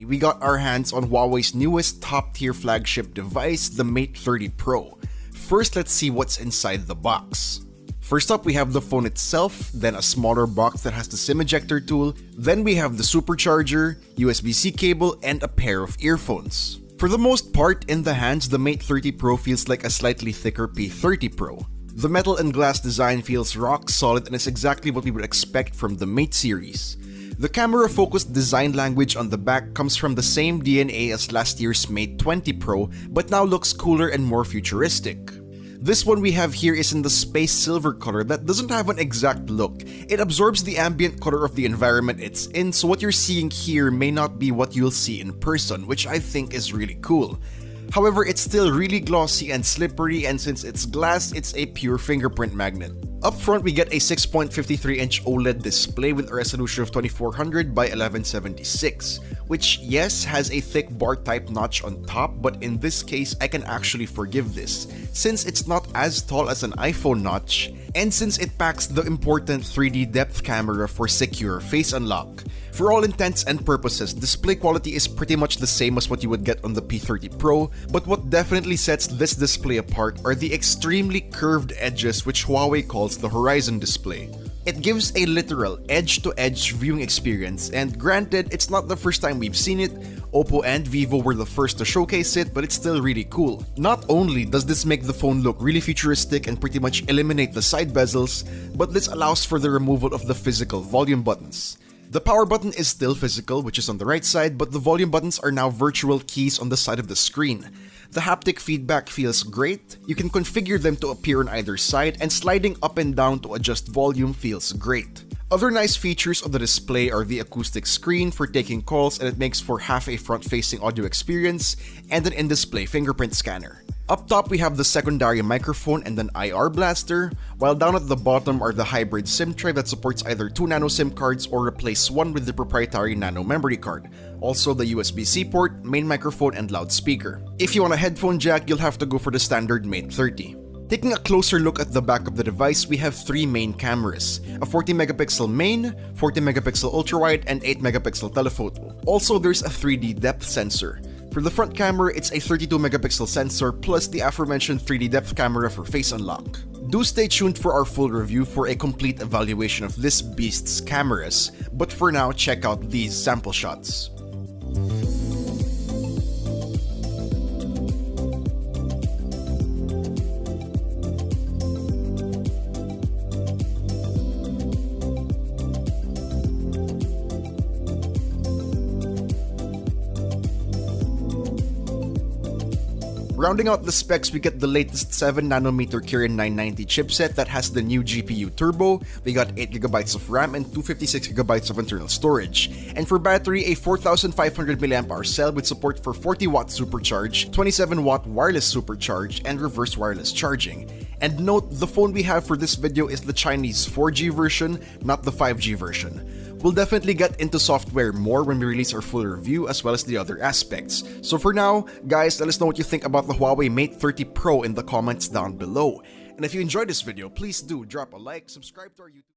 we got our hands on Huawei's newest top-tier flagship device, the Mate 30 Pro. First, let's see what's inside the box. First up, we have the phone itself, then a smaller box that has the SIM ejector tool, then we have the supercharger, USB-C cable, and a pair of earphones. For the most part, in the hands, the Mate 30 Pro feels like a slightly thicker P30 Pro. The metal and glass design feels rock solid and is exactly what we would expect from the Mate series. The camera-focused design language on the back comes from the same DNA as last year's Mate 20 Pro, but now looks cooler and more futuristic. This one we have here is in the space silver color that doesn't have an exact look. It absorbs the ambient color of the environment it's in, so what you're seeing here may not be what you'll see in person, which I think is really cool. However, it's still really glossy and slippery, and since it's glass, it's a pure fingerprint magnet. Up front, we get a 6.53-inch OLED display with a resolution of 2400 by 1176, which yes, has a thick bar-type notch on top, but in this case, I can actually forgive this, since it's not as tall as an iPhone notch, and since it packs the important 3D depth camera for secure face unlock. For all intents and purposes, display quality is pretty much the same as what you would get on the P30 Pro, but what definitely sets this display apart are the extremely curved edges which Huawei calls the Horizon display. It gives a literal edge-to-edge viewing experience, and granted, it's not the first time we've seen it. Oppo and Vivo were the first to showcase it, but it's still really cool. Not only does this make the phone look really futuristic and pretty much eliminate the side bezels, but this allows for the removal of the physical volume buttons. The power button is still physical, which is on the right side, but the volume buttons are now virtual keys on the side of the screen. The haptic feedback feels great, you can configure them to appear on either side, and sliding up and down to adjust volume feels great. Other nice features of the display are the acoustic screen for taking calls, and it makes for half a front-facing audio experience, and an in-display fingerprint scanner. Up top, we have the secondary microphone and an IR blaster, while down at the bottom are the hybrid SIM tray that supports either 2 nano SIM cards or replace one with the proprietary nano memory card. Also the USB-C port, main microphone, and loudspeaker. If you want a headphone jack, you'll have to go for the standard Mate 30. Taking a closer look at the back of the device, we have 3 main cameras, a 40-megapixel main, 40-megapixel ultrawide, and 8-megapixel telephoto. Also, there's a 3D depth sensor. For the front camera, it's a 32-megapixel sensor plus the aforementioned 3D depth camera for face unlock. Do stay tuned for our full review for a complete evaluation of this beast's cameras, but for now, check out these sample shots. Rounding out the specs, we get the latest 7nm Kirin 990 chipset that has the new GPU turbo. We got 8GB of RAM and 256GB of internal storage. And for battery, a 4500mAh cell with support for 40W supercharge, 27W wireless supercharge, and reverse wireless charging. And note, the phone we have for this video is the Chinese 4G version, not the 5G version. We'll definitely get into software more when we release our full review as well as the other aspects. So for now, guys, let us know what you think about the Huawei Mate 30 Pro in the comments down below. And if you enjoyed this video, please do drop a like, subscribe to our YouTube